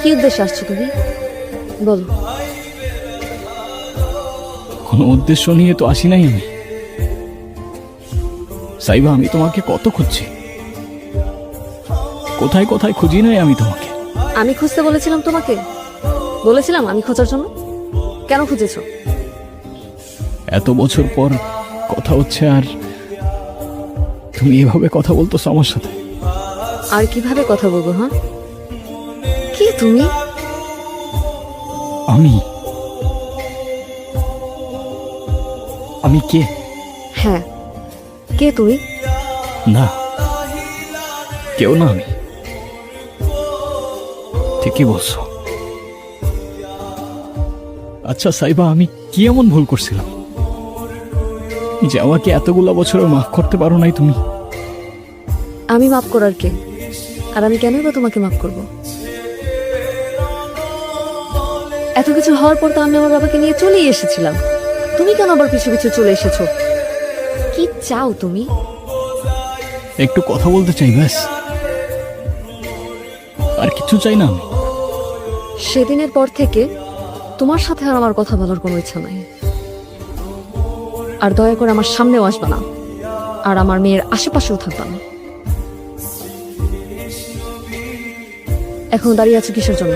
কি উদ্দেশ্যে আসছো তুমি? বলো। কোনো উদ্দেশ্য নিয়ে তো আসি নাই আমি। সাইবা, আমি তোমাকে কত খুঁজছি, কোথায় কোথায় খুঁজি নাই আমি তোমাকে। আমি খুঁজতে বলেছিলাম তোমাকে? বলেছিলাম আমি খোঁজার জন্য? কেন খুঁজেছো? এত বছর পর কথা হচ্ছে আর তুমি এভাবে কথা বলতেছো আমার সাথে। আর কিভাবে কথা বলবো? হ্যাঁ, কি তুমি? আমি আমি কে? হ্যাঁ, কে তুমি? না, কেউ না, আমি ঠিকই বলছো। আচ্ছা সাইবা, আমি কি এমন ভুল করছিলাম যে আমাকে এতগুলা বছরে মাফ করতে পারো নাই তুমি? আমি মাফ করার কে? আর আমি কেনই বা তোমাকে মাফ করব? এত কিছু হওয়ার পর তো আমি আমার বাবাকে নিয়ে চলেই এসেছিলাম। তুমি কেন আবার পিছু পিছু চলে এসেছো? কি চাও তুমি? একটু কথা বলতে চাই, ব্যাস, আর কিছু চাই না আমি। সেদিনের পর থেকে তোমার সাথে আর আমার কথা বলার কোনো ইচ্ছা নাই। আর দয়া করে আমার সামনেও আসবা না, আর আমার মেয়ের আশেপাশেও থাকবা না। এখন দাঁড়িয়ে আছো কিসের জন্য?